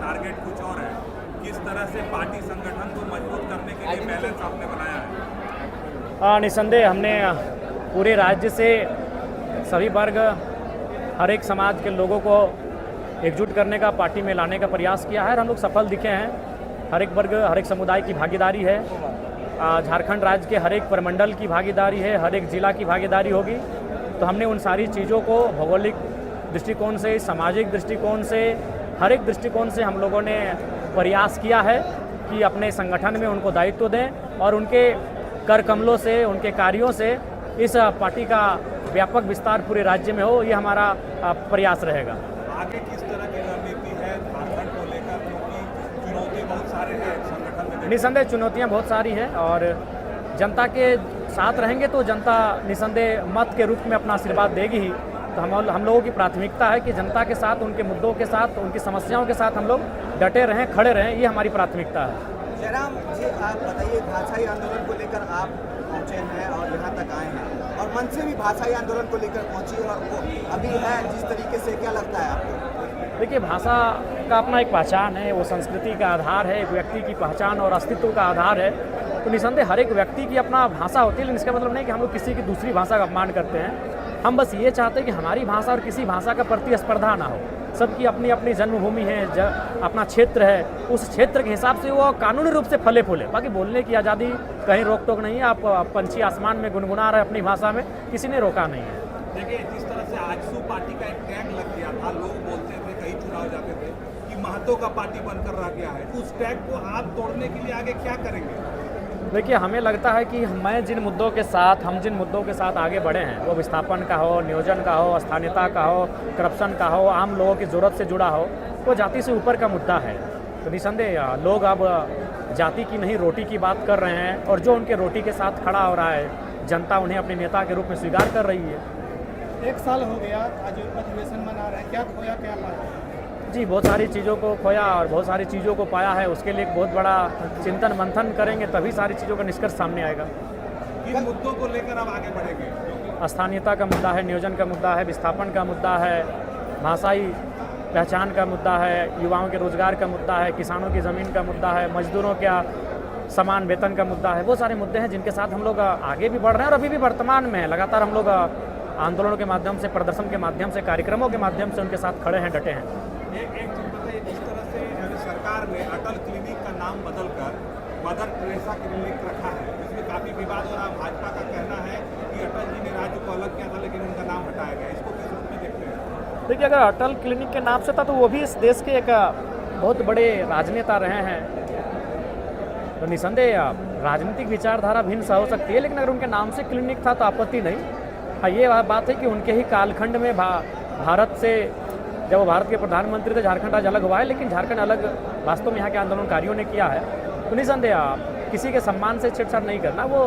Target कुछ और है। किस तरह से पार्टी संगठन को मजबूत करने के लिए बैलेंस आपने बनाया है? निसंदेह हमने पूरे राज्य से सभी वर्ग, हर एक समाज के लोगों को एकजुट करने का, पार्टी में लाने का प्रयास किया है और हम लोग सफल दिखे हैं। हर एक वर्ग, हर एक समुदाय की भागीदारी है। झारखंड राज्य के हर एक प्रमंडल की भागीदारी है, हर एक जिला की भागीदारी होगी। तो हमने उन सारी चीज़ों को भौगोलिक दृष्टिकोण से, सामाजिक दृष्टिकोण से, हर एक दृष्टिकोण से हम लोगों ने प्रयास किया है कि अपने संगठन में उनको दायित्व दें और उनके कर कमलों से, उनके कार्यों से इस पार्टी का व्यापक विस्तार पूरे राज्य में हो, ये हमारा प्रयास रहेगा। आगे किस तरह की रणनीति है झारखंड को लेकर, क्योंकि चुनौती बहुत सारे हैं संगठन में? निसंदेह चुनौतियाँ बहुत सारी हैं और जनता के साथ रहेंगे तो जनता निसंदेह मत के रूप में अपना आशीर्वाद देगी ही। तो हम लोगों की प्राथमिकता है कि जनता के साथ, उनके मुद्दों के साथ, उनकी समस्याओं के साथ हम लोग डटे रहें, खड़े रहें, ये हमारी प्राथमिकता है। जयराम जी, आप बताइए, भाषाई आंदोलन को लेकर आप पहुँचे हैं और यहाँ तक आए हैं और मन से भी भाषाई आंदोलन को लेकर पहुँची और वो अभी है जिस तरीके से, क्या लगता है आपको? देखिए, भाषा का अपना एक पहचान है, वो संस्कृति का आधार है, एक व्यक्ति की पहचान और अस्तित्व का आधार है। तो निसंदेह हर एक व्यक्ति की अपना भाषा होती है, लेकिन इसका मतलब नहीं कि हम लोग किसी की दूसरी भाषा का अपमान करते हैं। हम बस ये चाहते हैं कि हमारी भाषा और किसी भाषा का प्रतिस्पर्धा ना हो। सबकी अपनी अपनी जन्मभूमि है, अपना क्षेत्र है, उस क्षेत्र के हिसाब से वो कानूनी रूप से फले फूले। बाकी बोलने की आज़ादी, कहीं रोक टोक नहीं है। आप पंछी आसमान में गुनगुना रहे अपनी भाषा में, किसी ने रोका नहीं है। देखिए, जिस तरह से आजसू पार्टी का एक टैग लग गया था, लोग बोलते थे, कई चुनाव जाते थे कि महतो का पार्टी बनकर रह गया है, उस टैग को आप तोड़ने के लिए आगे क्या करेंगे? देखिए, हमें लगता है कि हम जिन मुद्दों के साथ आगे बढ़े हैं, वो विस्थापन का हो, नियोजन का हो, स्थानीयता का हो, करप्शन का हो, आम लोगों की ज़रूरत से जुड़ा हो, वो जाति से ऊपर का मुद्दा है। तो निसंदेह लोग अब जाति की नहीं, रोटी की बात कर रहे हैं और जो उनके रोटी के साथ खड़ा हो रहा है, जनता उन्हें अपने नेता के रूप में स्वीकार कर रही है। 1 साल हो गया, आज अधिवेशन मना रहे हैं, क्या खोया क्या पाया? जी, बहुत सारी चीज़ों को खोया और बहुत सारी चीज़ों को पाया है। उसके लिए एक बहुत बड़ा चिंतन मंथन करेंगे, तभी सारी चीज़ों का निष्कर्ष सामने आएगा। किन मुद्दों को लेकर आप आगे बढ़ेंगे? स्थानीयता का मुद्दा है, नियोजन का मुद्दा है, विस्थापन का मुद्दा है, भाषाई पहचान का मुद्दा है, युवाओं के रोजगार का मुद्दा है, किसानों की ज़मीन का मुद्दा है, मजदूरों का समान वेतन का मुद्दा है। वो सारे मुद्दे हैं जिनके साथ हम लोग आगे भी बढ़ रहे हैं और अभी भी वर्तमान में है। लगातार हम लोग आंदोलनों के माध्यम से, प्रदर्शन के माध्यम से, कार्यक्रमों के माध्यम से उनके साथ खड़े हैं, डटे हैं। एक चीज़ बताइए, जिस तरह से सरकार ने अटल क्लिनिक का नाम बदलकर मदर टेरेसा क्लिनिक रखा है, इसमें काफ़ी विवाद हो रहा है। भाजपा का कहना है कि अटल जी ने राज्य को अलग किया था, लेकिन उनका नाम हटाया गया। इसको किस रूप में देखते हैं? देखिए, अगर अटल क्लिनिक के नाम से था तो वो भी इस देश के एक बहुत बड़े राजनेता रहे हैं। तो निसंदेह राजनीतिक विचारधारा भिन्न सा हो सकती है, लेकिन अगर उनके नाम से क्लिनिक था तो आपत्ति नहीं। हाँ, ये बात है कि उनके ही कालखंड में भारत से, जब वो भारत के प्रधानमंत्री थे, झारखंड आज अलग हुआ है, लेकिन झारखंड अलग वास्तव में यहाँ के आंदोलनकारियों ने किया है। तो निसंदेह किसी के सम्मान से छेड़छाड़ नहीं करना। वो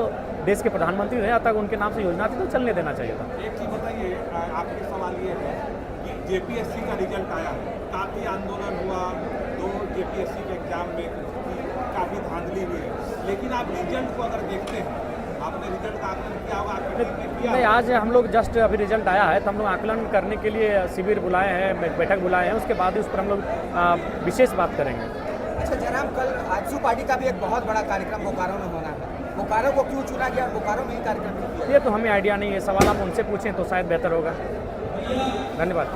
देश के प्रधानमंत्री रहे, अब तक उनके नाम से योजना थी तो चलने देना चाहिए था। एक चीज़ बताइए, आपके सवाल ये है कि जेपीएससी का रिजल्ट आया, काफ़ी आंदोलन हुआ, 2 जेपीएससी के एग्जाम में काफ़ी धांधली हुई है, लेकिन आप रिजल्ट को अगर देखते हैं, आपने रिजल्ट का आकलन किया होगा? नहीं, आज हम लोग जस्ट अभी रिजल्ट आया है तो हम लोग आकलन करने के लिए शिविर बुलाए हैं, बैठक बुलाए हैं। उसके बाद उस पर हम लोग विशेष बात करेंगे। अच्छा जनाब, कल आजसू पार्टी का भी एक बहुत बड़ा कार्यक्रम बोकारो में होना है। बोकारो को क्यों चुना गया, बोकारो में ही कार्यक्रम? ये तो हमें आइडिया नहीं है, सवाल आप उनसे पूछें तो शायद बेहतर होगा। धन्यवाद।